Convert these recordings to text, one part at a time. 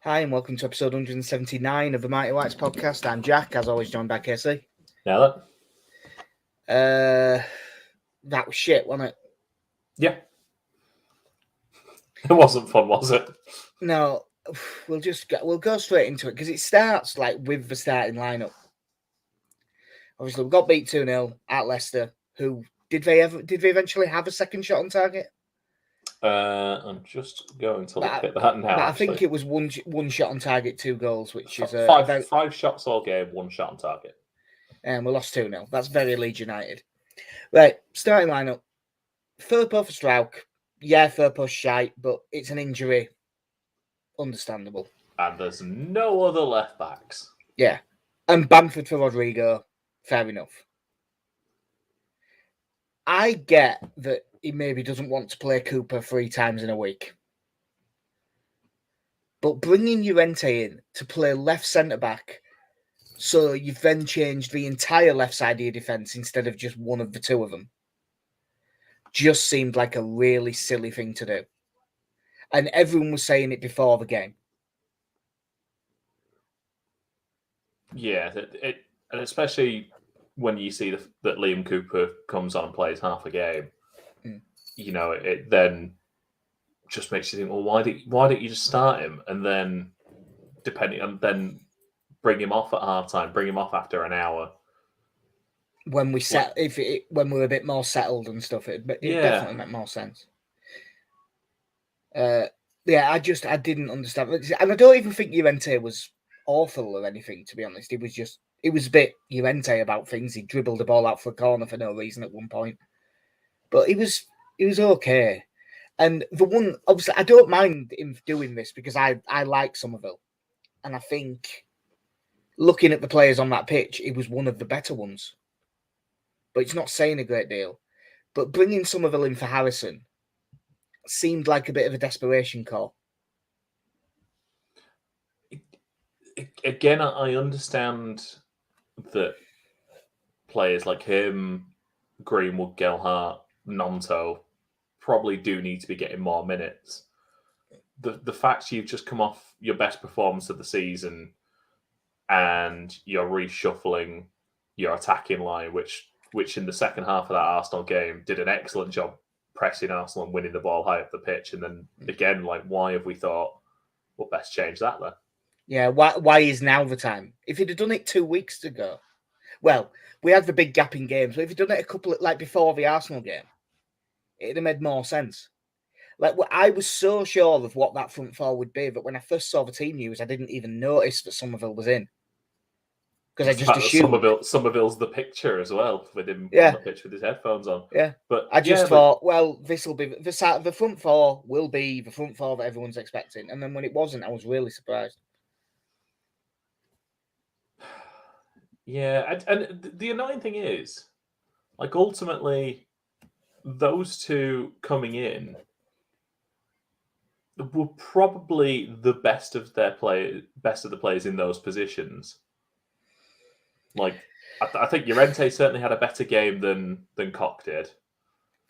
Hi, and welcome to episode 179 of the Mighty Whites podcast. I'm Jack, as always, joined by Casey. Now That was shit, wasn't it? Yeah. It wasn't fun, was it? No, we'll go straight into it because it starts with the starting lineup. Obviously, we got beat 2-0 at Leicester. Who did they eventually have a second shot on target? I'm just going to look at that now. But I think it was one shot on target, 2 goals, which is five shots all game, 1 shot on target. And we lost 2-0. That's very Leeds United. Right, starting lineup. Firpo for Strauch. Yeah, Firpo's shite, but it's an injury. Understandable. And there's no other left backs. Yeah. And Bamford for Rodrigo. Fair enough. I get that he maybe doesn't want to play Cooper 3 times in a week. But bringing Llorente in to play left centre-back, so you've then changed the entire left side of your defence instead of just one of the two of them, just seemed like a really silly thing to do. And everyone was saying it before the game. Yeah, and especially when you see that Liam Cooper comes on and plays half a game, it then just makes you think, well, why don't you just start him and then then bring him off at half time, bring him off after an hour. When we when we were a bit more settled and stuff, it definitely make more sense. I didn't understand, and I don't even think Llorente was awful or anything. To be honest, it was a bit Llorente about things. He dribbled the ball out for a corner for no reason at one point, but it was okay. And the one, obviously, I don't mind him doing this because I like Somerville, and I think looking at the players on that pitch, it was one of the better ones. But it's not saying a great deal. But bringing Somerville in for Harrison seemed like a bit of a desperation call. Again, I understand that players like him, Greenwood, Gelhardt, Nonto probably do need to be getting more minutes. The fact you've just come off your best performance of the season and you're reshuffling your attacking line, which in the second half of that Arsenal game did an excellent job pressing Arsenal and winning the ball high up the pitch. And then again, why have we thought, well, best change that then? Yeah, why is now the time? If he'd have done it 2 weeks ago, well, we had the big gap in games, but if he'd done it before the Arsenal game, it'd have made more sense. I was so sure of what that front four would be that when I first saw the team news, I didn't even notice that Somerville was in. Because I just assumed Somerville's the picture as well, with him on the pitch with his headphones on. Yeah, but I just thought, well, this will be the front four will be the front four that everyone's expecting, and then when it wasn't, I was really surprised. Yeah, and the annoying thing is, ultimately, those two coming in were probably the best of the players in those positions. I think Llorente certainly had a better game than Koch did.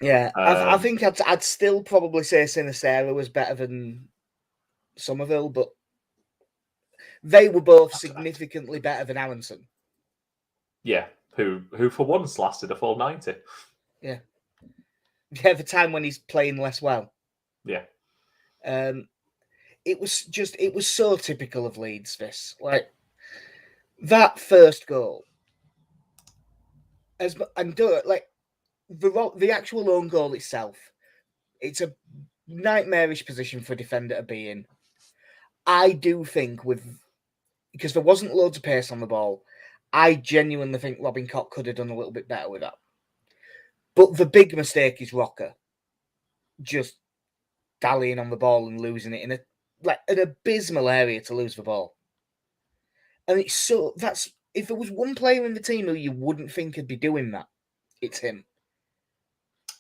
Yeah, I think I'd still probably say Sinisterra was better than Somerville, but they were both significantly better than Aronson. Yeah, who for once lasted a full 90. Yeah, the time when he's playing less well. Yeah. It was so typical of Leeds, this. That first goal. The actual own goal itself, it's a nightmarish position for a defender to be in. I do think because there wasn't loads of pace on the ball, I genuinely think Robin Koch could have done a little bit better with that. But the big mistake is Rocker just dallying on the ball and losing it in an abysmal area to lose the ball. And if there was one player in the team who you wouldn't think would be doing that, it's him.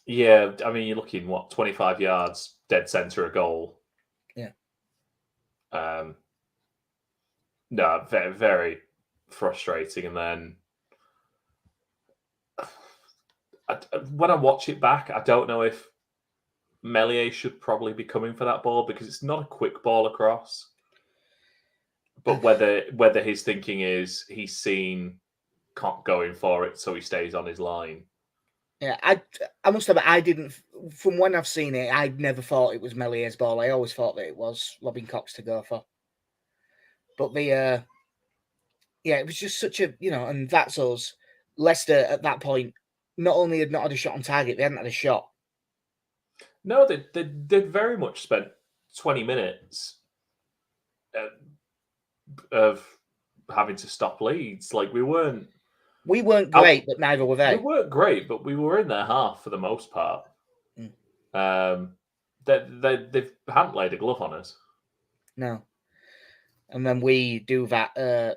Yeah, I mean, you're looking, 25 yards, dead centre a goal. Yeah. No, very, very frustrating. And then when I watch it back, I don't know if Meslier should probably be coming for that ball because it's not a quick ball across. But whether his thinking is he's seen Cock going for it, so he stays on his line. Yeah, I must admit, I didn't. From when I've seen it, I never thought it was Mellier's ball. I always thought that it was Robin Cox to go for. But yeah, it was just such a, and that's us. Leicester at that point not only had not had a shot on target, they hadn't had a shot. No, they very much spent 20 minutes of having to stop Leeds. Like we weren't great, but neither were they. We weren't great, but we were in their half for the most part. They hadn't laid a glove on us. No. And then we do that.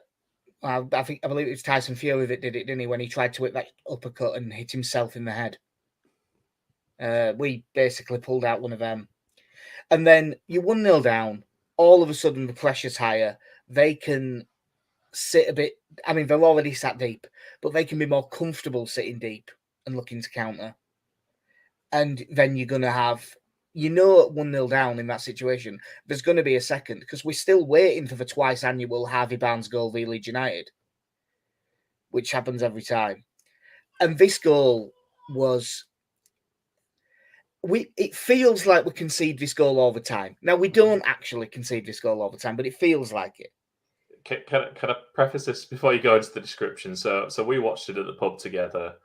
I believe it was Tyson Fury that did it, didn't he? When he tried to whip that uppercut and hit himself in the head. We basically pulled out one of them. And then you're 1-0 down. All of a sudden, the pressure's higher. They can sit a bit. I mean, they're already sat deep, but they can be more comfortable sitting deep and looking to counter. And then you're going to have, at 1-0 down in that situation, there's going to be a second because we're still waiting for the twice annual Harvey Barnes goal v Leeds United, which happens every time. And this goal was. It feels like we concede this goal all the time. Now, we don't actually concede this goal all the time, but it feels like it. Can I preface this before you go into the description? So we watched it at the pub together,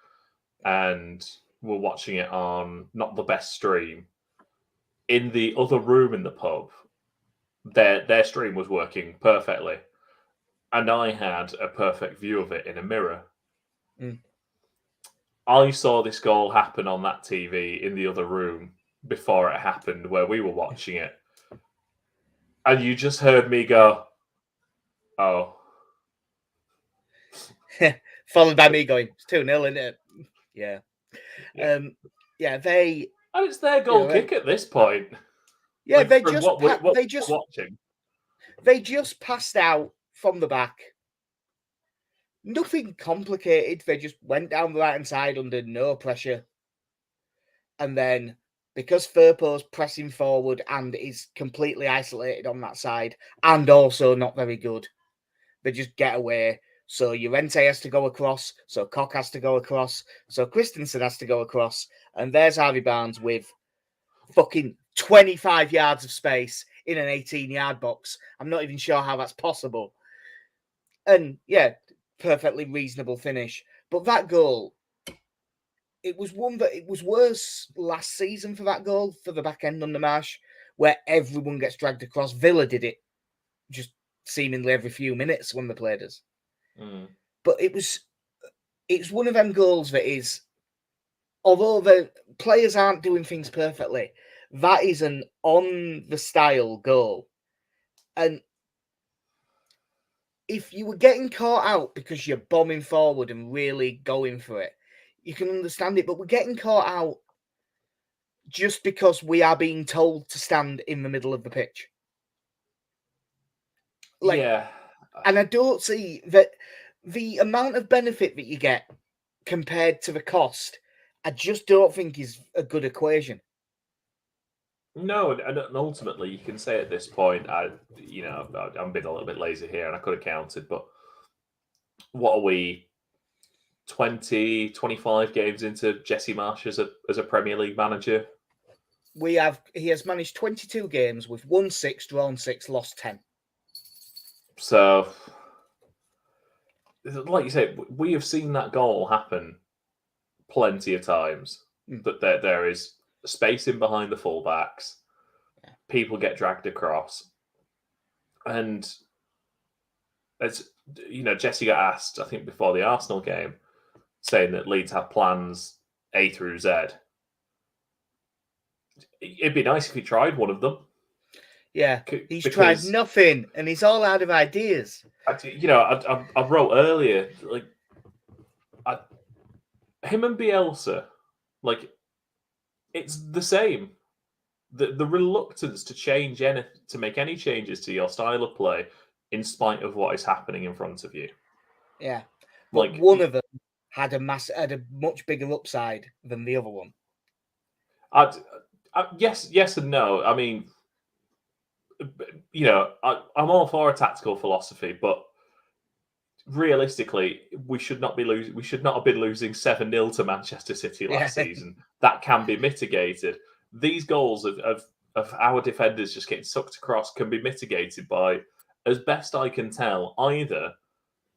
and we're watching it on not the best stream. In the other room in the pub, their stream was working perfectly, and I had a perfect view of it in a mirror. I saw this goal happen on that TV in the other room before it happened where we were watching it. And you just heard me go, oh. Followed by me going, it's 2-0, isn't it? Yeah. They... And it's their goal kick at this point. Yeah, like, they just watching. They just passed out from the back. Nothing complicated. They just went down the right-hand side under no pressure. And then, because Firpo's pressing forward and is completely isolated on that side, and also not very good, they just get away. So Llorente has to go across, so Koch has to go across, so Christensen has to go across, and there's Harvey Barnes with fucking 25 yards of space in an 18-yard box. I'm not even sure how that's possible. And yeah, perfectly reasonable finish. But that goal, it was worse last season for that goal, for the back end under Marsch, where everyone gets dragged across. Villa did it just seemingly every few minutes when they played us. But it's one of them goals that is, although the players aren't doing things perfectly, that is an on-the-style goal. And if you were getting caught out because you're bombing forward and really going for it, you can understand it. But we're getting caught out just because we are being told to stand in the middle of the pitch. Yeah. And I don't see that the amount of benefit that you get compared to the cost, I just don't think is a good equation. No, and ultimately you can say at this point, I'm being a little bit lazy here and I could have counted, but what are we, 20, 25 games into Jesse Marsch as a Premier League manager? He has managed 22 games with won 6, drawn 6, lost 10. So, like you say, we have seen that goal happen plenty of times. That there is space in behind the fullbacks, people get dragged across, and as Jesse got asked, I think before the Arsenal game, saying that Leeds have plans A through Z. It'd be nice if he tried one of them. Yeah, he's tried nothing, and he's all out of ideas. I wrote earlier, him and Bielsa, it's the same. The reluctance to make any changes to your style of play, in spite of what is happening in front of you. Yeah, but one of them had a much bigger upside than the other one. Yes and no. I mean, I'm all for a tactical philosophy, but realistically, we should not have been losing 7-0 to Manchester City last season. That can be mitigated. These goals of our defenders just getting sucked across can be mitigated by, as best I can tell, either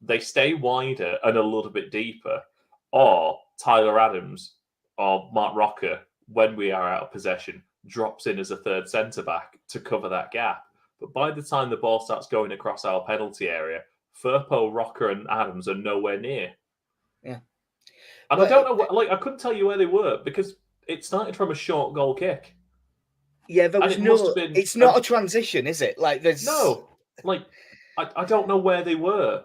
they stay wider and a little bit deeper, or Tyler Adams or Mark Rocker, when we are out of possession, drops in as a third centre-back to cover that gap. But by the time the ball starts going across our penalty area, Firpo, Rocker, and Adams are nowhere near. Yeah. And I don't know I couldn't tell you where they were because it started from a short goal kick. Yeah, there was no. It's not a transition, is it? No. I don't know where they were.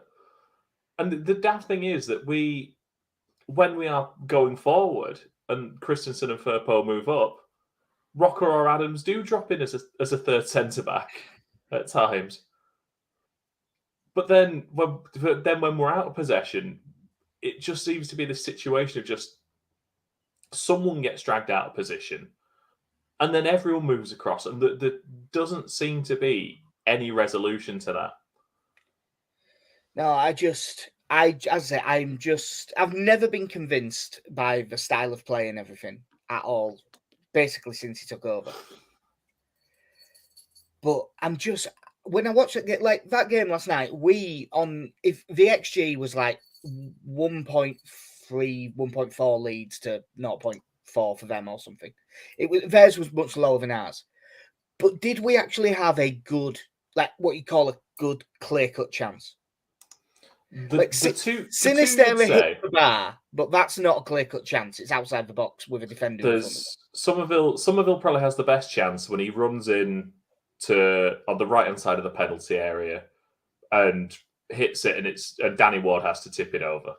And the daft thing is that when we are going forward and Christensen and Firpo move up, Rocker or Adams do drop in as a third centre back at times. But then when we're out of possession, it just seems to be this situation of just someone gets dragged out of position, and then everyone moves across, and there doesn't seem to be any resolution to that. No, I've never been convinced by the style of play and everything at all, basically since he took over. But when I watched it, like that game last night, if the XG was like 1.3, 1.4 Leeds to 0.4 for them or something. Theirs was much lower than ours. But did we actually have a good, like what you call a good clear-cut chance? Sinisterra hit the bar, but that's not a clear-cut chance. It's outside the box with a defender in front of it. Somerville probably has the best chance when he runs in on the right-hand side of the penalty area and hits it, and Danny Ward has to tip it over.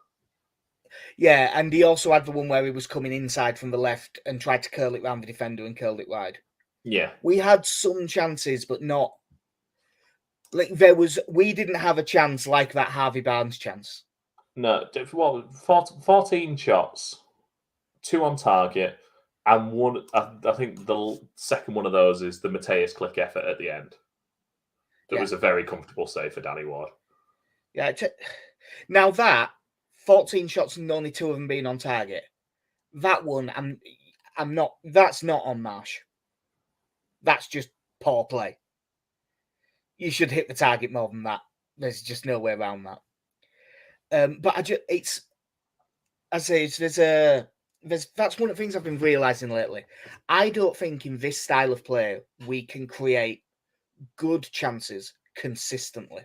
Yeah, and he also had the one where he was coming inside from the left and tried to curl it round the defender and curled it wide. Yeah. We had some chances, but not... we didn't have a chance like that Harvey Barnes chance. No, 14 shots, 2 on target, and one. I think the second one of those is the Mateus Click effort at the end. That was a very comfortable save for Danny Ward. Yeah. Now that 14 shots and only 2 of them being on target, that one I'm not. That's not on Marsch. That's just poor play. You should hit the target more than that. There's just no way around that. But that's one of the things I've been realizing lately. I don't think in this style of play we can create good chances consistently.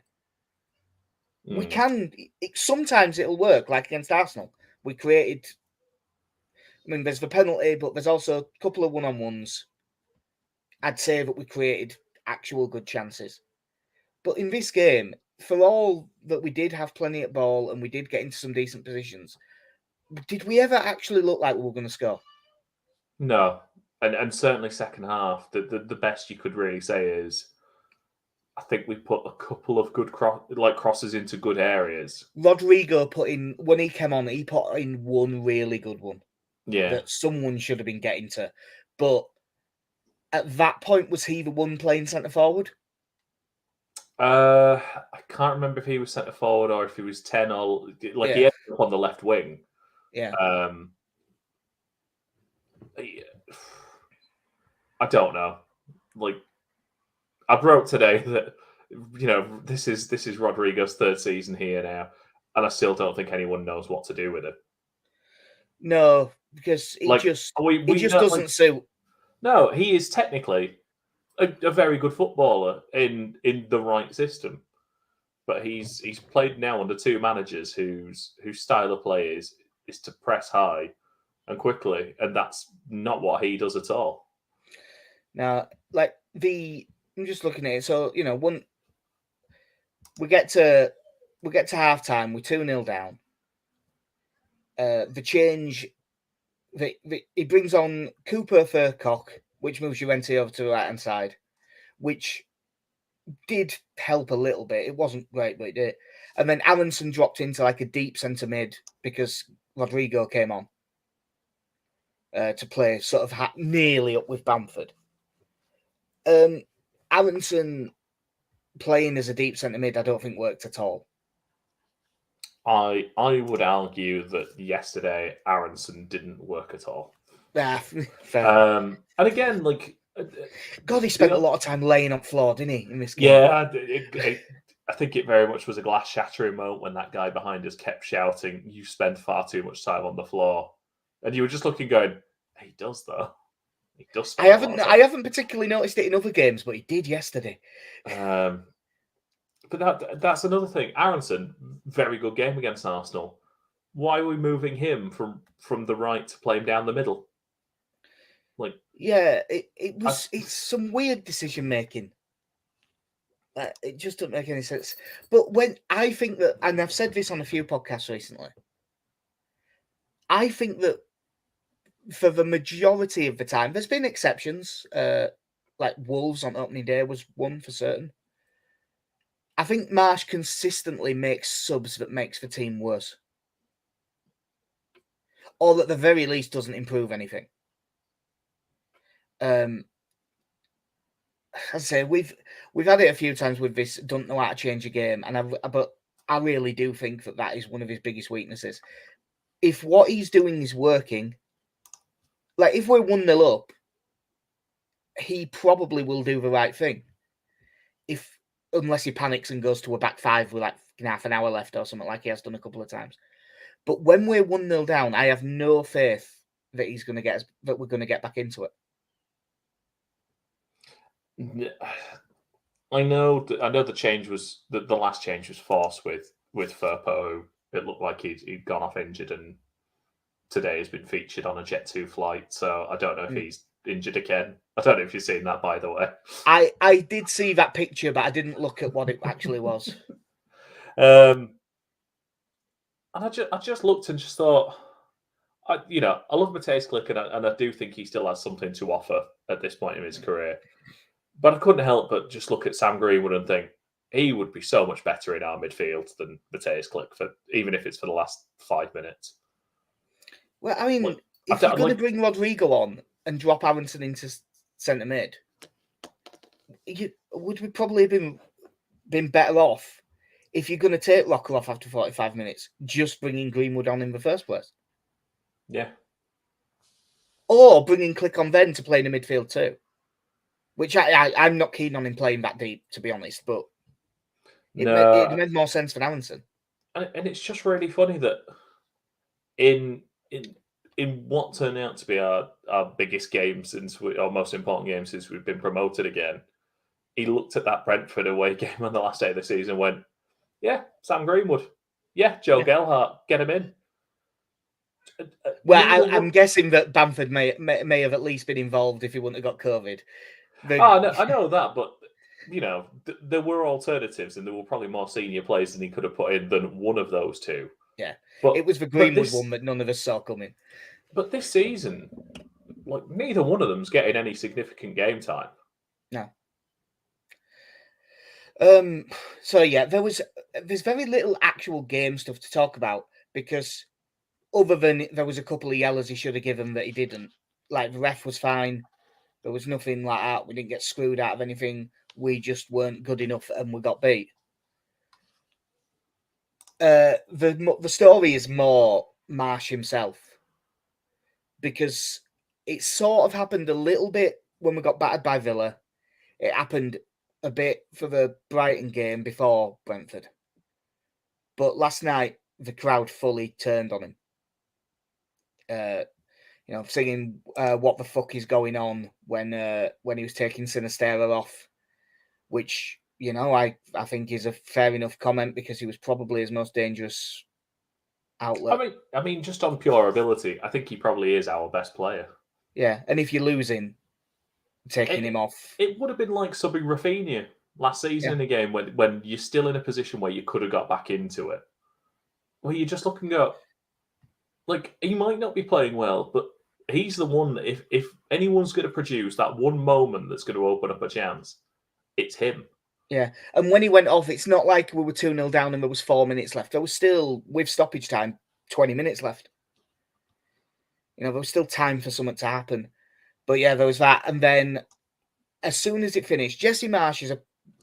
We can. Sometimes it'll work, like against Arsenal. We created. I mean, there's the penalty, but there's also a couple of one-on-ones. I'd say that we created actual good chances. But in this game, for all that we did have plenty at ball and we did get into some decent positions, did we ever actually look like we were going to score? No. And certainly second half, the best you could really say is I think we put a couple of good crosses into good areas. Rodrigo when he came on, he put in one really good one. Yeah. That someone should have been getting to. But at that point, was he the one playing centre forward? I can't remember if he was centre forward or if he was 10 or he ended up on the left wing. Yeah. I don't know. I wrote today that this is Rodrigo's third season here now, and I still don't think anyone knows what to do with it. No, because he just doesn't suit. No, he is technically a very good footballer in the right system, but he's played now under 2 managers whose style of play is to press high and quickly, and that's not what he does at all. Now, I'm just looking at it. So we get to half time. We're 2-0 down. The change, he brings on Cooper Furcock, which moves Llorente over to the right hand side, which did help a little bit. It wasn't great, but it did. And then Aronson dropped into a deep centre mid because Rodrigo came on to play sort of nearly up with Bamford. Aronson playing as a deep centre mid, I don't think worked at all. I would argue that yesterday Aronson didn't work at all. Fair. And again, like, God, he spent a lot of time laying on floor, didn't he, in this game? yeah, I think it very much was a glass shattering moment when that guy behind us kept shouting, "You spend far too much time on the floor," and you were just looking, going, "He does though. He does." I haven't particularly noticed it in other games, but he did yesterday. But that's another thing. Aronson, very good game against Arsenal. Why are we moving him from the right to play him down the middle? Like, yeah, it's some weird decision making. It just doesn't make any sense. But when I think that, and I've said this on a few podcasts recently, I think that for the majority of the time, there's been exceptions. Like Wolves on opening day was one for certain. I think Marsch consistently makes subs that makes the team worse, or at the very least doesn't improve anything. As I say, we've had it a few times with this. Don't know how to change a game, but I really do think that is one of his biggest weaknesses. If what he's doing is working, like if we're 1-0 up, he probably will do the right thing. Unless he panics and goes to a back five with like half an hour left or something, like he has done a couple of times. But when we're 1-0 down, I have no faith that we're going to get back into it. I know the change was the last change was forced with Firpo. It looked like he'd gone off injured, and today has been featured on a Jet2 flight. So I don't know if he's injured again. I don't know if you've seen that, by the way. I did see that picture, but I didn't look at what it actually was. And I just looked and just thought, I love Mateusz Klich, and I do think he still has something to offer at this point in his career. But I couldn't help but just look at Sam Greenwood and think he would be so much better in our midfield than Mateusz Klich, even if it's for the last 5 minutes. Well, I mean, if you're going to bring Rodrigo on and drop Aronson into centre mid, would we probably have been better off if you're going to take Rocker off after 45 minutes, just bringing Greenwood on in the first place? Yeah. Or bringing Klich on then to play in the midfield too. Which I'm not keen on him playing that deep, to be honest, but it made more sense for Aronson. And it's just really funny that in what turned out to be our biggest game our most important game since we've been promoted again, he looked at that Brentford away game on the last day of the season and went, yeah, Sam Greenwood. Yeah, Joe Gelhardt, get him in. Well, I'm guessing that Bamford may have at least been involved if he wouldn't have got COVID. I know that, but there were alternatives, and there were probably more senior players than he could have put in than one of those two. Yeah, but it was the Greenwood one that none of us saw coming. But this season, like, neither one of them's getting any significant game time. No. So yeah, there's very little actual game stuff to talk about, because other than there was a couple of yellows he should have given that he didn't. Like, the ref was fine. There was nothing like that. We didn't get screwed out of anything. We just weren't good enough and we got beat. The story is more Marsch himself, because it sort of happened a little bit when we got battered by Villa. It happened a bit for the Brighton game before Brentford. But last night, the crowd fully turned on him. Singing "What the fuck is going on" when he was taking Sinisterra off, which I think is a fair enough comment, because he was probably his most dangerous outlet. I mean, just on pure ability, I think he probably is our best player. Yeah, and if you're losing, taking him off, it would have been like subbing Rafinha last season in a game when you're still in a position where you could have got back into it, where you just look and go, like, he might not be playing well, but he's the one that if anyone's going to produce that one moment that's going to open up a chance, it's him. Yeah, and when he went off, it's not like we were 2-0 down and there was 4 minutes left. There was still, with stoppage time, 20 minutes left. There was still time for something to happen. But yeah, there was that. And then as soon as it finished, Jesse Marsch is a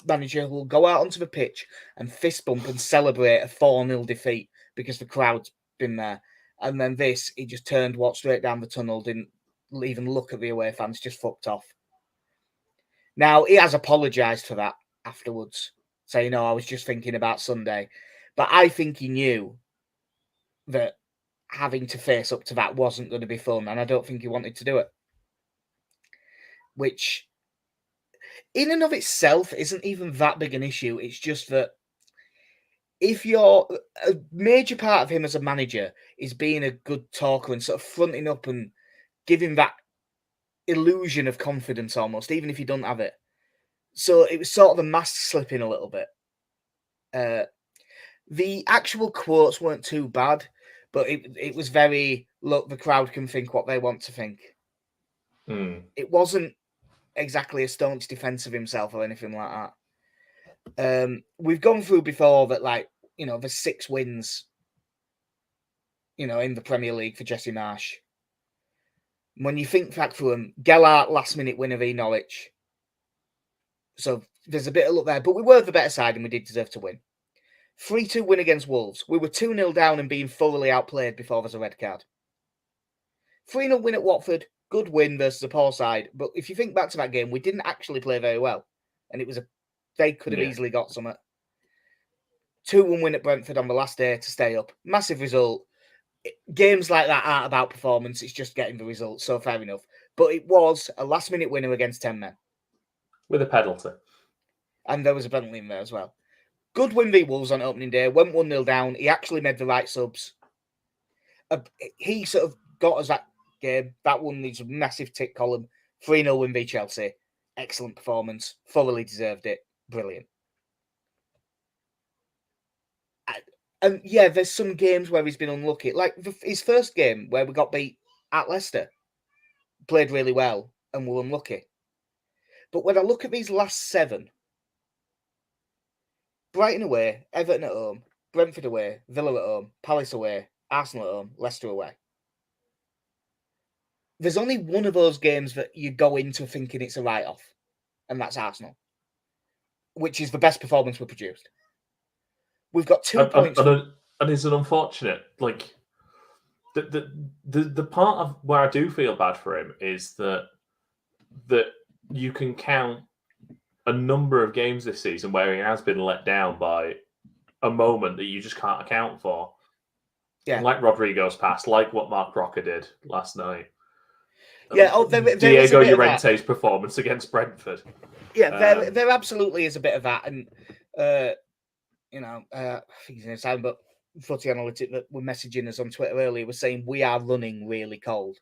manager will go out onto the pitch and fist bump and celebrate a 4-0 defeat because the crowd's been there. And then he just turned, walked straight down the tunnel, didn't even look at the away fans, just fucked off. Now, he has apologised for that afterwards, saying, I was just thinking about Sunday. But I think he knew that having to face up to that wasn't going to be fun, and I don't think he wanted to do it. Which, in and of itself, isn't even that big an issue. It's just that if a major part of him as a manager is being a good talker and sort of fronting up and giving that illusion of confidence almost, even if you don't have it. So it was sort of the mask slipping a little bit. The actual quotes weren't too bad, but it was very, look, the crowd can think what they want to think. It wasn't exactly a staunch defense of himself or anything like that. We've gone through before that, like, the 6 wins, in the Premier League for Jesse Marsch. When you think back through them, Gellhart last-minute winner v Norwich. So there's a bit of luck there, but we were the better side and we did deserve to win. 3-2 win against Wolves. We were 2-0 down and being thoroughly outplayed before there's a red card. 3-0 win at Watford. Good win versus a poor side. But if you think back to that game, we didn't actually play very well. And they could have easily got something. 2-1 win at Brentford on the last day to stay up. Massive result. Games like that aren't about performance. It's just getting the result. So fair enough. But it was a last-minute winner against 10 men. With a penalty. And there was a penalty in there as well. Good win v Wolves on opening day. Went 1-0 down. He actually made the right subs. He sort of got us that game. That one needs a massive tick column. 3-0 win v Chelsea. Excellent performance. Thoroughly deserved it. Brilliant. And yeah, there's some games where he's been unlucky. Like his first game where we got beat at Leicester. Played really well and were unlucky. But when I look at these last 7, Brighton away, Everton at home, Brentford away, Villa at home, Palace away, Arsenal at home, Leicester away. There's only one of those games that you go into thinking it's a write-off, and that's Arsenal, which is the best performance we produced. We've got 2 points. And it's an unfortunate, like, the part of where I do feel bad for him is that you can count a number of games this season where he has been let down by a moment that you just can't account for. Yeah. Like Rodrigo's pass, like what Mark Rocker did last night. Yeah, Diego Llorente's performance against Brentford. Yeah, there absolutely is a bit of that. And, I think he's in a sound, but Footy Analytic that were messaging us on Twitter earlier was saying we are running really cold.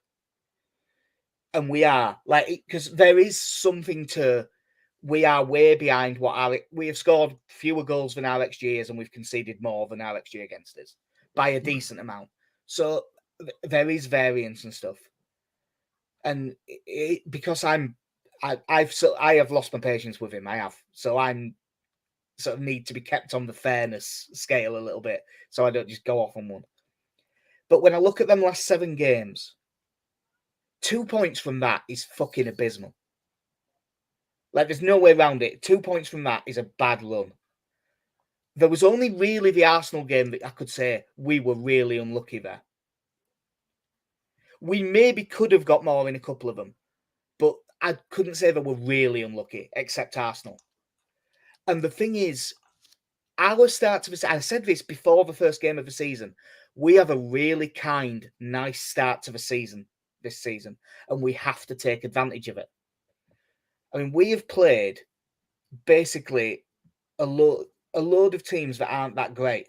And we are, like, because there is something to, we are way behind we have scored fewer goals than our XG is, and we've conceded more than our XG against us by a decent amount. So there is variance and stuff. And because I have lost my patience with him. I have. So I'm sort of need to be kept on the fairness scale a little bit, so I don't just go off on one. But when I look at them last 7 games, 2 points from that is fucking abysmal. Like, there's no way around it. 2 points from that is a bad run. There was only really the Arsenal game that I could say we were really unlucky there. We maybe could have got more in a couple of them, but I couldn't say they were really unlucky, except Arsenal. And the thing is, our start to the season, I said this before the first game of the season, we have a really kind, nice start to the season this season, and we have to take advantage of it. I mean, we have played basically a load of teams that aren't that great,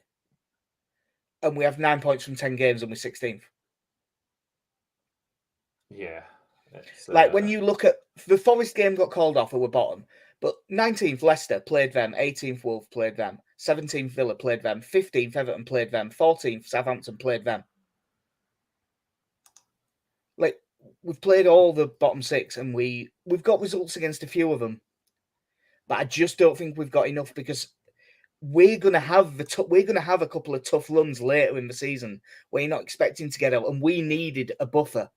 and we have 9 points from 10 games and we're 16th. Yeah. Like, when you look at the Forest game got called off, and we're bottom, but 19th Leicester played them, 18th Wolves played them, 17th Villa played them, 15th Everton played them, 14th Southampton played them. Like, we've played all the bottom 6, and we've got results against a few of them, but I just don't think we've got enough, because we're gonna have a couple of tough runs later in the season where you're not expecting to get out, and we needed a buffer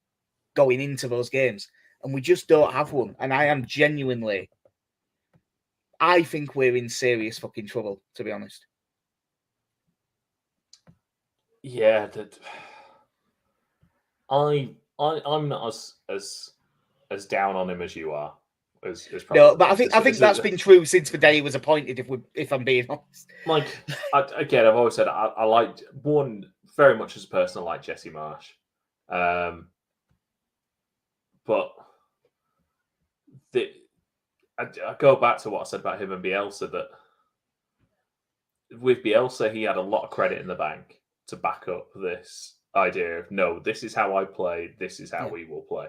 going into those games, and we just don't have one. And I am genuinely, I think we're in serious fucking trouble, to be honest. Yeah, I'm not as down on him as you are. As probably No, but I think that's been true since the day he was appointed. If I'm being honest, like again, I've always said I liked one very much as a person. I like Jesse Marsch, but I go back to what I said about him and Bielsa, that with Bielsa he had a lot of credit in the bank to back up this idea of, no, this is how I play, this is how we will play.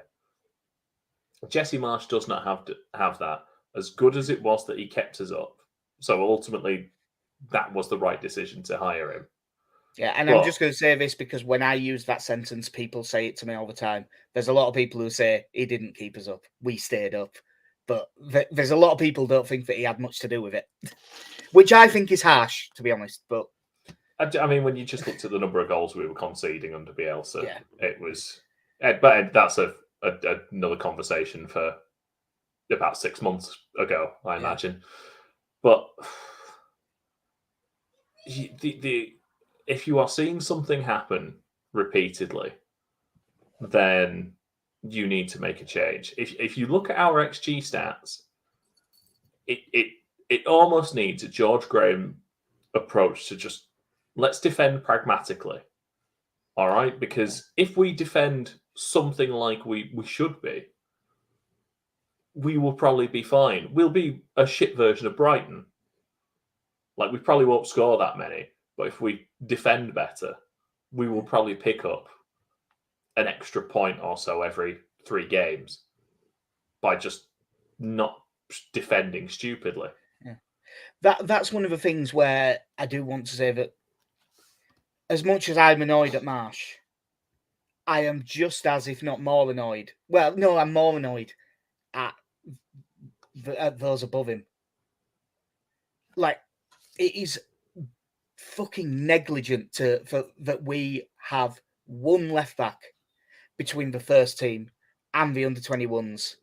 Jesse Marsch does not have that. As good as it was that he kept us up, so ultimately that was the right decision to hire him. Yeah, and I'm just going to say this because when I use that sentence, people say it to me all the time. There's a lot of people who say he didn't keep us up, we stayed up. But there's a lot of people who don't think that he had much to do with it, which I think is harsh, to be honest. But I mean, when you just looked at the number of goals we were conceding under Bielsa, yeah, it was. But that's another conversation for about 6 months ago, I imagine. But if you are seeing something happen repeatedly, then you need to make a change. If you look at our XG stats, it almost needs a George Graham approach to just, let's defend pragmatically. All right? Because if we defend something like we should be, we will probably be fine. We'll be a shit version of Brighton. Like, we probably won't score that many, but if we defend better, we will probably pick up an extra point or so every 3 games by just not defending stupidly. Yeah. That's one of the things where I do want to say that as much as I'm annoyed at Marsch, I am just as, if not more annoyed. Well, no, I'm more annoyed at those above him. Like, it is fucking negligent that we have one left back between the first team and the under-21s,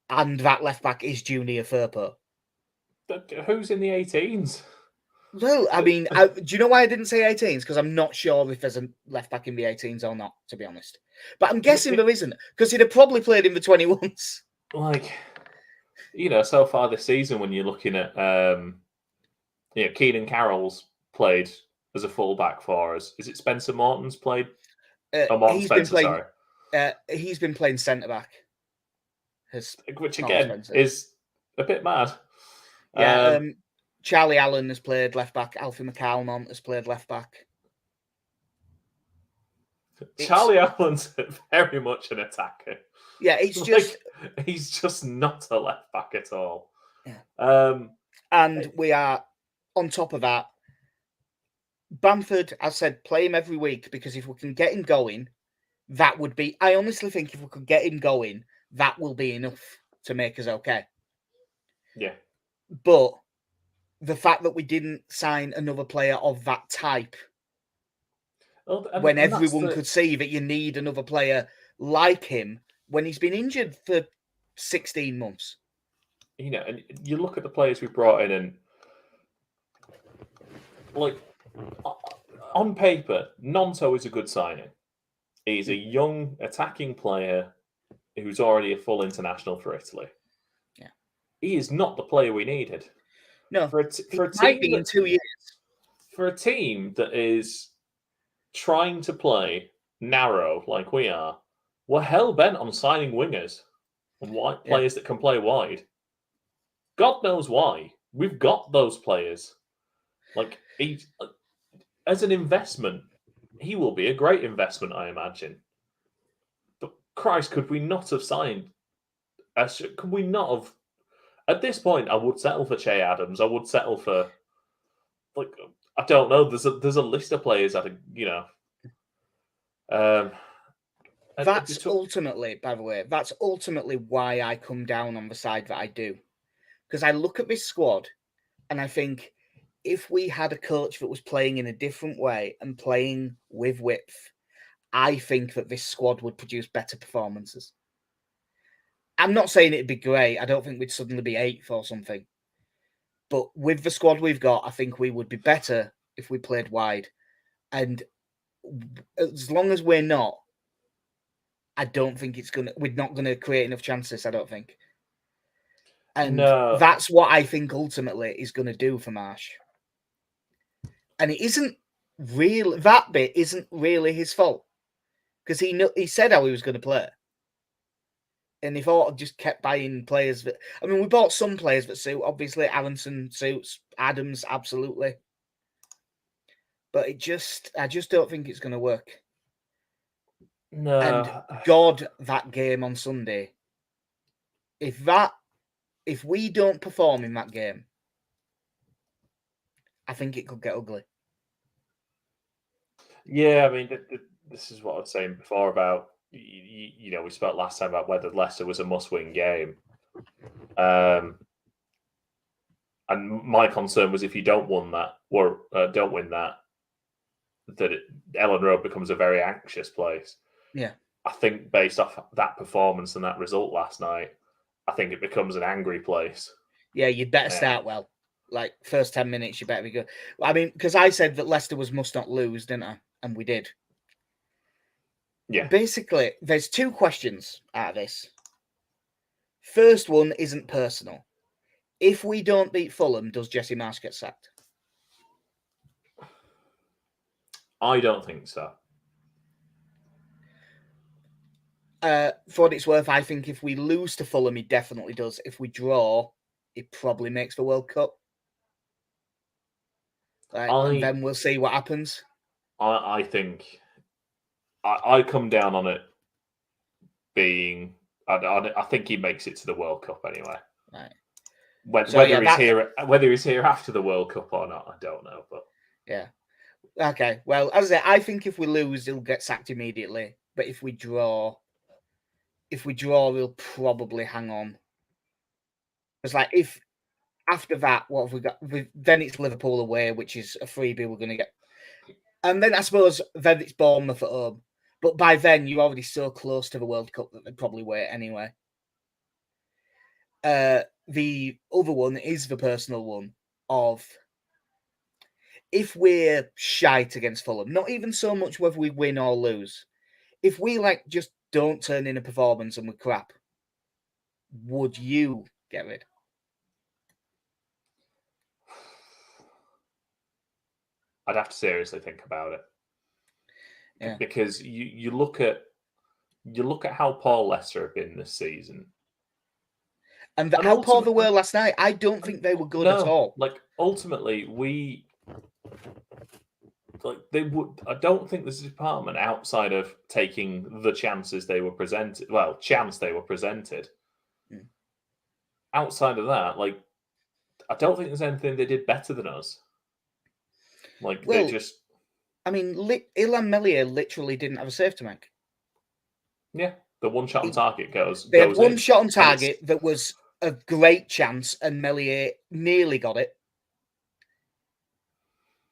and that left back is Junior Firpo. Who's in the 18s? Well, I mean, do you know why I didn't say 18s? Because I'm not sure if there's a left back in the 18s or not, to be honest. But I'm guessing there isn't, because he'd have probably played in the 21s. Like, so far this season, when you're looking at, Keenan Carroll's played as a fullback for us. Is it Spencer Morton's played? Morton Spencer, sorry. He's been playing centre back. Which again is a bit mad. Yeah, Charlie Allen has played left back. Alfie McCalmont has played left back. Charlie Allen's very much an attacker. Yeah, it's just he's just not a left back at all. Yeah. And we are on top of that. Bamford, I said, play him every week, because if we can get him going, that would be. I honestly think if we could get him going, that will be enough to make us okay. Yeah. But the fact that we didn't sign another player of that type, when everyone could see that you need another player like him when he's been injured for 16 months. And you look at the players we brought in, and like, on paper, Nonto is a good signing. He's a young attacking player who's already a full international for Italy. Yeah, he is not the player we needed. No, for a team might be in 2 years. For a team that is trying to play narrow like we are, we're hell bent on signing wingers and players that can play wide. God knows why. We've got those players. Like, as an investment, he will be a great investment, I imagine. But Christ, could we not have signed? Could we not have? At this point, I would settle for Che Adams. I would settle for, like, I don't know. There's a list of players that that's ultimately, by the way, that's ultimately why I come down on the side that I do. Because I look at this squad and I think, if we had a coach that was playing in a different way and playing with width, I think that this squad would produce better performances. I'm not saying it'd be great. I don't think we'd suddenly be 8th or something. But with the squad we've got, I think we would be better if we played wide. And as long as we're not, I don't think we're not gonna create enough chances, I don't think. And that's what I think ultimately is gonna do for Marsch. And it isn't real. That bit isn't really his fault. Because he said how he was going to play. And if Orta just kept buying players that... I mean, we bought some players that suit. Obviously, Aronson suits. Adams, absolutely. But I just don't think it's going to work. No. And God, that game on Sunday. If we don't perform in that game, I think it could get ugly. Yeah, I mean, this is what I was saying before about, you know, we spoke last time about whether Leicester was a must-win game. And my concern was if you don't win that, that Ellen Road becomes a very anxious place. Yeah. I think based off that performance and that result last night, I think it becomes an angry place. Yeah, you'd better start well. Like, first 10 minutes, you better be good. I mean, because I said that Leicester was must not lose, didn't I? And we did. Yeah. Basically, there's two questions out of this. First one isn't personal. If we don't beat Fulham, does Jesse Marsch get sacked? I don't think so. For what it's worth, I think if we lose to Fulham, he definitely does. If we draw, it probably makes the World Cup. And then we'll see what happens. I think I come down on it being... I think he makes it to the World Cup anyway. Right. Whether he's here after the World Cup or not, I don't know. But yeah. Okay. Well, as I say, I think if we lose, he'll get sacked immediately. But if we draw, we'll probably hang on. It's like if after that, what have we got? Then it's Liverpool away, which is a freebie we're going to get. And then I suppose then it's Bournemouth at home. But by then, you're already so close to the World Cup that they'd probably wait anyway. The other one is the personal one of if we're shite against Fulham, not even so much whether we win or lose. If we just don't turn in a performance and we're crap, would you get rid? I'd have to seriously think about it. Yeah. Because you look at how poor Leicester have been this season. And how poor they were last night. I don't think they were good at all. Ultimately, I don't think this department, outside of taking the chances they were presented. Well, chance they were presented. Mm. Outside of that, I don't think there's anything they did better than us. They just... I mean, Ilham Melier literally didn't have a save to make. Yeah, the one shot on target goes. They had one shot on target that was a great chance, and Melier nearly got it.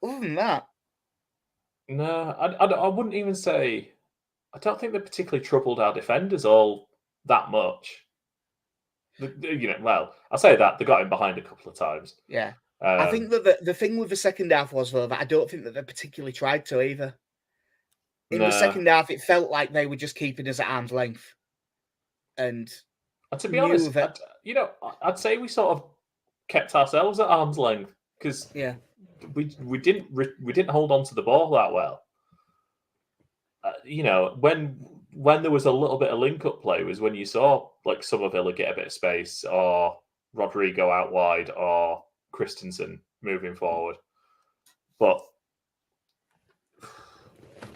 Other than that, no, I wouldn't even say. I don't think they particularly troubled our defenders all that much. Well, I say that they got him behind a couple of times. Yeah. I think that the thing with the second half was, though, that I don't think that they particularly tried to either. In the second half, it felt like they were just keeping us at arm's length. And to be honest, I'd say we sort of kept ourselves at arm's length because we didn't hold on to the ball that well. When there was a little bit of link-up play was when you saw Somerville get a bit of space, or Rodrigo out wide, or Christensen moving forward. But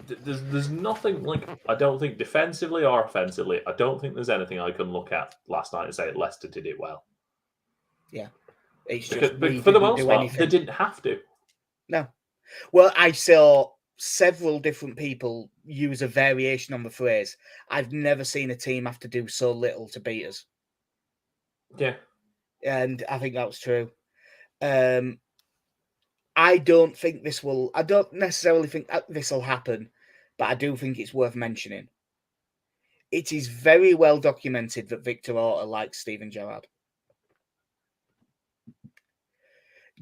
there's nothing I don't think defensively or offensively. I don't think there's anything I can look at last night and say Leicester did it well. Yeah, but for the most part, they didn't have to. No. Well, I saw several different people use a variation on the phrase. I've never seen a team have to do so little to beat us. Yeah. And I think that was true. I don't necessarily think this will happen, but I do think it's worth mentioning. It is very well documented that Victor Orta likes Steven Gerrard.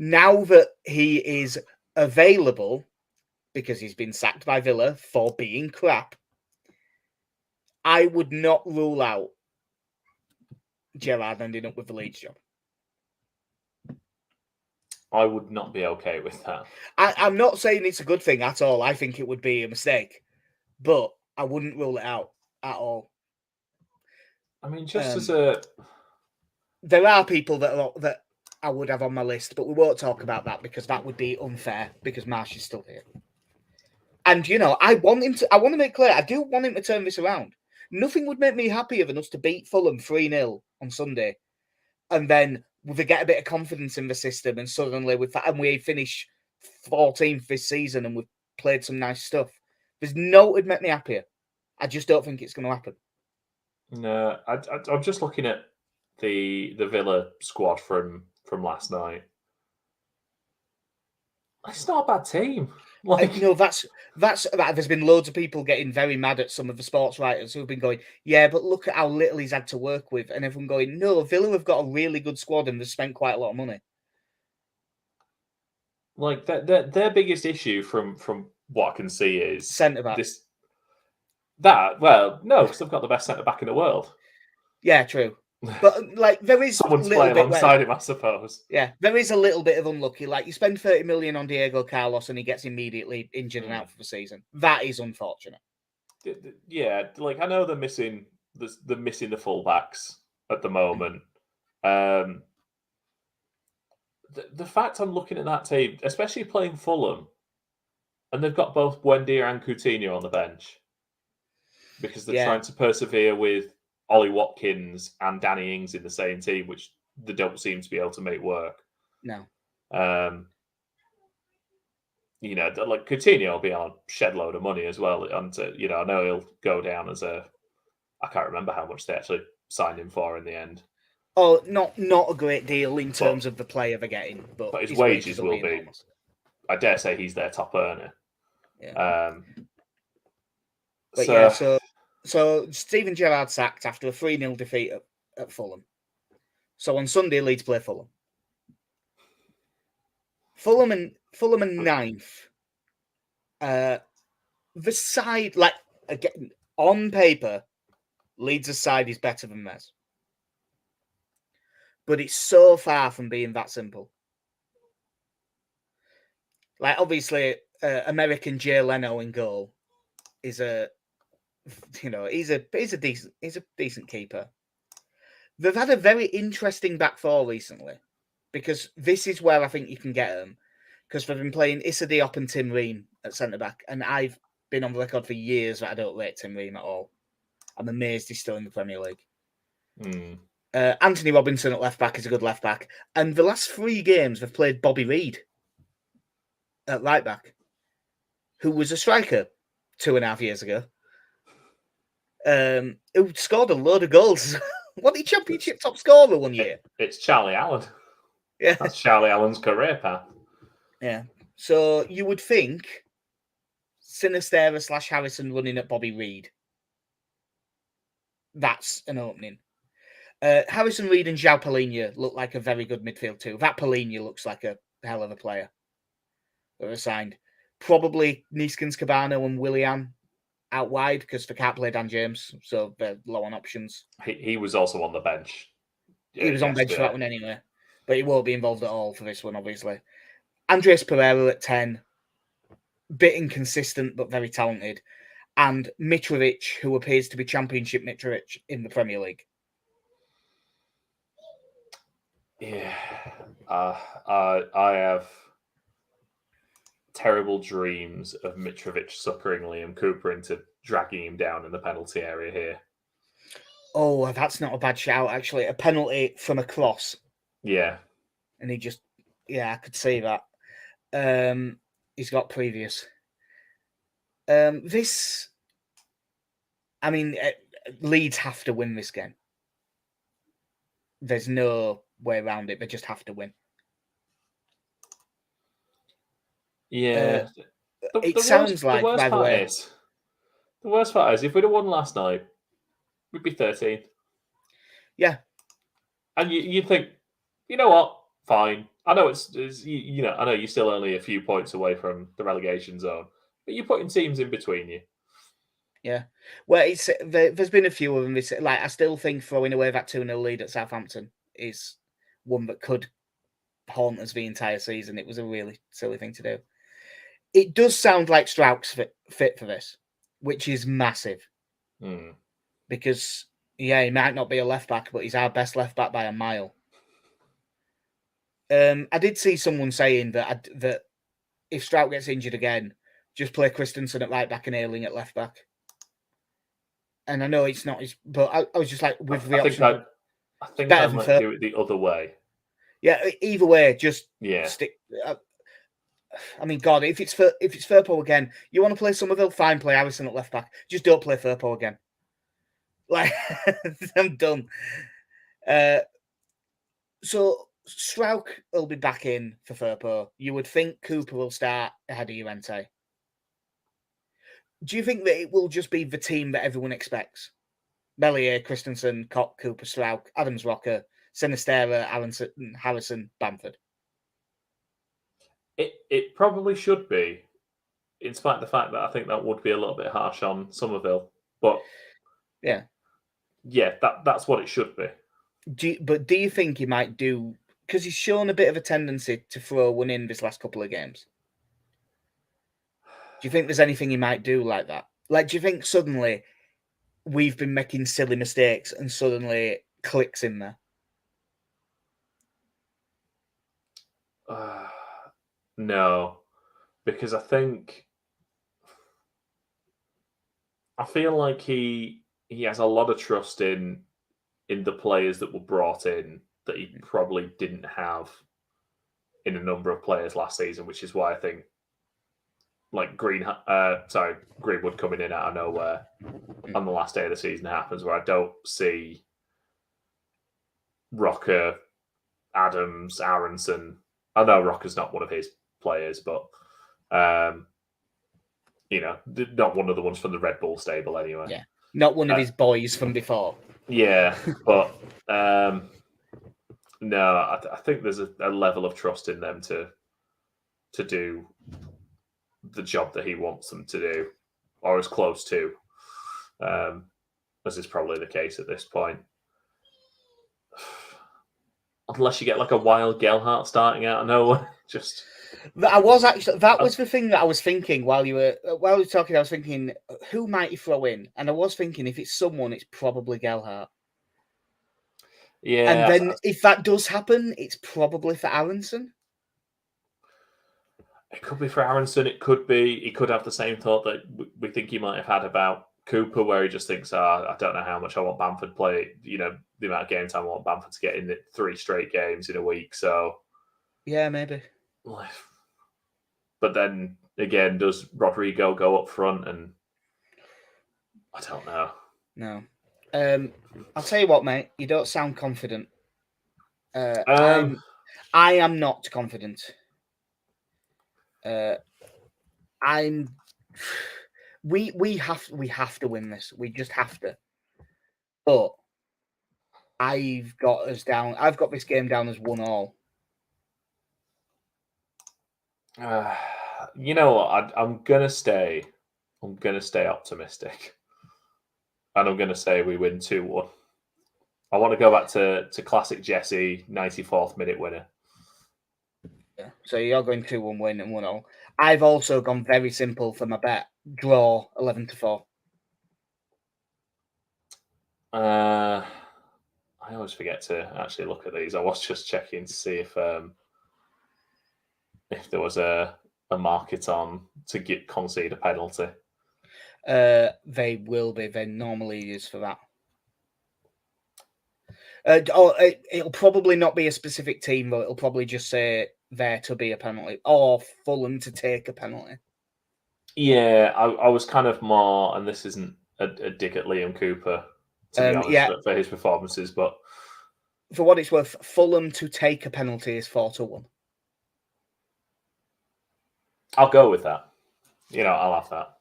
Now that he is available, because he's been sacked by Villa for being crap, I would not rule out Gerrard ending up with the Leeds job. I would not be okay with that. I'm not saying it's a good thing at all. I think it would be a mistake, but I wouldn't rule it out at all. I mean, just as a... There are people that I would have on my list, but we won't talk about that because that would be unfair because Marsch is still here. And, I want to make clear, I do want him to turn this around. Nothing would make me happier than us to beat Fulham 3-0 on Sunday. And then we get a bit of confidence in the system and suddenly we finish 14th this season and we've played some nice stuff. There's no it'd make me happier. I just don't think it's going to happen. No, I'm just looking at the Villa squad from last night. It's not a bad team. That's there's been loads of people getting very mad at some of the sports writers who've been going, yeah, but look at how little he's had to work with, and everyone going, no, Villa have got a really good squad and they've spent quite a lot of money. Like their biggest issue from what I can see is centre back. No, because they've got the best centre back in the world. Yeah, true. But there is someone's playing alongside him, I suppose. Yeah, there is a little bit of unlucky. Like you spend 30 million on Diego Carlos and he gets immediately injured and out for the season. That is unfortunate. Yeah, I know they're missing the fullbacks at the moment. The fact I'm looking at that team, especially playing Fulham, and they've got both Buendia and Coutinho on the bench because they're trying to persevere with Ollie Watkins and Danny Ings in the same team, which they don't seem to be able to make work. No. Coutinho will be on a shed load of money as well. And, I know he'll go down as I can't remember how much they actually signed him for in the end. Oh, not a great deal in terms of the player they're getting. But his wages will be enormous. I dare say he's their top earner. Yeah. So Steven Gerrard sacked after a 3-0 defeat at Fulham. So on Sunday, Leeds play Fulham. Fulham and ninth. The side, again, on paper, Leeds' side is better than theirs. But it's so far from being that simple. Obviously, American Jay Leno in goal is he's a decent keeper. They've had a very interesting back four recently because this is where I think you can get them because they've been playing Issa Diop and Tim Ream at centre back, and I've been on the record for years that I don't rate Tim Ream at all. I'm amazed he's still in the Premier League. Anthony Robinson at left back is a good left back, and the last 3 games they've played Bobby Reid at right back, who was a striker 2.5 years ago. Who scored a load of goals. What the championship top scorer one year? It's Charlie Allen. Yeah. That's Charlie Allen's career path. Yeah. So you would think Sinistera / Harrison running at Bobby Reid. That's an opening. Harrison Reid and João Palhinha look like a very good midfield too. That Palhinha looks like a hell of a player. They're assigned. Probably Neeskens Cabano and Willian out wide because they can't play Dan James, so they're low on options. He was also on the bench. He was on bench for that one anyway, but he won't be involved at all for this one, obviously. Andres Pereira at 10, bit inconsistent but very talented, and Mitrovic, who appears to be Championship Mitrovic in the Premier League. Yeah, I have terrible dreams of Mitrovic suckering Liam Cooper into dragging him down in the penalty area here. Oh, that's not a bad shout, actually. A penalty from a cross. Yeah. And he just... Yeah, I could see that. He's got previous. Leeds have to win this game. There's no way around it. They just have to win. Yeah. The worst part is if we'd have won last night, we'd be 13th. Yeah. And you'd think, you know what? fine. I know it's you know, I know you're still only a few points away from the relegation zone, but you're putting teams in between you. Yeah. Well, there's been a few of them. Like, I still think throwing away that 2-0 lead at Southampton is one that could haunt us the entire season. It was a really silly thing to do. It does sound like Strauch's fit for this, which is massive. Because, yeah, he might not be a left back, but he's our best left back by a mile. I did see someone saying that if Strauch gets injured again, just play Christensen at right back and Ayling at left back. And I know it's not his, but I was just like, with the option. I think I might do it the other way. Yeah, either way, just stick. I mean, God, if it's Firpo again, you want to play Somerville, fine, play Harrison at left back. Just don't play Firpo again. Like, I'm done. So Strauch will be back in for Firpo. You would think Cooper will start ahead of Llorente. Do you think that it will just be the team that everyone expects? Mellier, Christensen, Koch, Cooper, Strauch, Adams, Rocker, Sinistera, Harrison, Bamford. It probably should be, in spite of the fact that I think that would be a little bit harsh on Somerville. But yeah, that's what it should be. Do you think he might do, because he's shown a bit of a tendency to throw one in this last couple of games? Do you think there's anything he might do like that? Like, do you think suddenly we've been making silly mistakes and suddenly clicks in there? No, because I feel like he has a lot of trust in the players that were brought in that he probably didn't have in a number of players last season, which is why I think like Greenwood coming in out of nowhere on the last day of the season happens, where I don't see Rocker, Adams, Aronson. I know Rocker's not one of his players, but not one of the ones from the Red Bull stable anyway. Yeah, not one of his boys from before. Yeah, but no, I think there's a level of trust in them to do the job that he wants them to do, or as close to, as is probably the case at this point. Unless you get like a wild Gelhardt starting out of nowhere, just. That was the thing that I was thinking while you were talking. I was thinking, who might he throw in? And I was thinking, if it's someone, it's probably Gelhardt. Yeah. And then if that does happen, it's probably for Aronson. It could be for Aronson. It could be. He could have the same thought that we think he might have had about Cooper, where he just thinks, I don't know how much I want Bamford play. You know, the amount of game time I want Bamford to get in 3 straight games in a week. So, yeah, maybe. But then again, does Rodrigo go up front? And I don't know. No. I'll tell you what, mate. You don't sound confident. I am not confident. We have to win this. We just have to. But I've got this game down as 1-1. You know what? I'm gonna stay optimistic, and I'm gonna say we win 2-1. I want to go back to classic Jesse 94th minute winner. Yeah. So you're going 2-1 win and 1-0. I've also gone very simple for my bet. Draw 11-4. I always forget to actually look at these. I was just checking to see if there was a market on to concede a penalty. They will be. They normally is for that. It'll probably not be a specific team, though. It'll probably just say there to be a penalty or Fulham to take a penalty. Yeah, I was kind of more, and this isn't a dig at Liam Cooper, to be honest, for his performances, but for what it's worth, Fulham to take a penalty is 4-1. I'll go with that. I'll have that.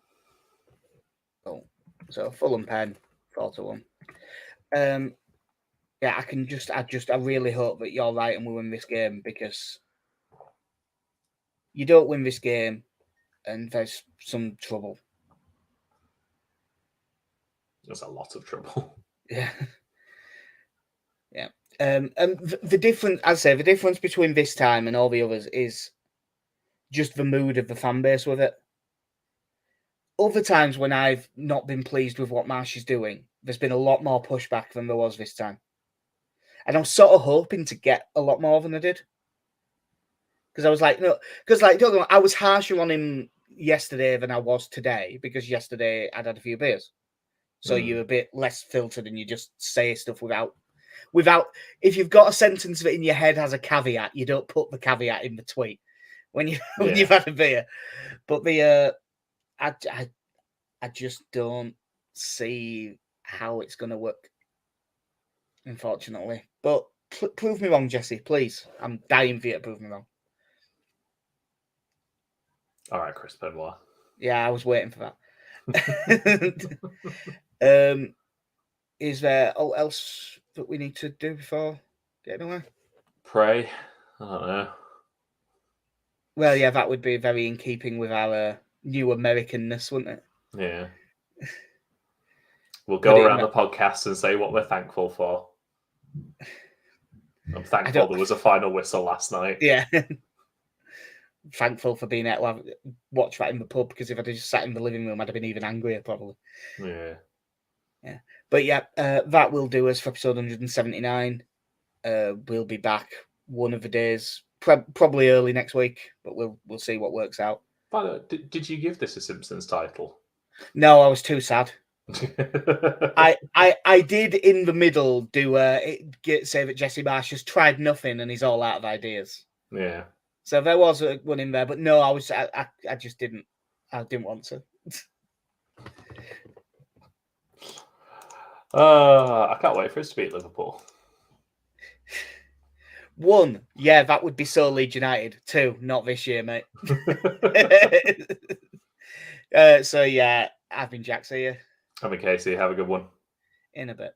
Oh, so Fulham pen 4-1. Yeah, I really hope that you're right and we win this game, because you don't win this game and there's some trouble. There's a lot of trouble. Yeah. Yeah. And the difference, as I say, the difference between this time and all the others is just the mood of the fan base with it. Other times when I've not been pleased with what Marsch is doing, there's been a lot more pushback than there was this time. And I was sort of hoping to get a lot more than I did. Because I was like, no, because like, don't go, I was harsher on him yesterday than I was today, because yesterday I'd had a few beers. So you're a bit less filtered and you just say stuff without, if you've got a sentence that in your head has a caveat, you don't put the caveat in the tweet when you've had a beer. But I just don't see how it's going to work, unfortunately. But prove me wrong, Jesse, please. I'm dying for you to prove me wrong. All right, Chris Benoit. Yeah, I was waiting for that. Is there else that we need to do before getting away? Pray. I don't know. Well, yeah, that would be very in keeping with our new Americanness, wouldn't it? Yeah. We'll go around the podcast and say what we're thankful for. I'm thankful there was a final whistle last night. Yeah. Thankful for being able to watch that in the pub, because if I'd just sat in the living room, I'd have been even angrier, probably. Yeah. Yeah. But yeah, that will do us for episode 179. We'll be back one of the days, probably early next week, but we'll see what works out. By the way, did you give this a Simpsons title? No, I was too sad. I did in the middle do say that Jesse Marsch has tried nothing and he's all out of ideas. Yeah. So there was one in there, but no, I just didn't. I didn't want to. I can't wait for us to beat Liverpool. 1, yeah, that would be so Leeds United. 2, not this year, mate. So yeah, I've been Jack. See you. I'm in Casey. Have a good one. In a bit.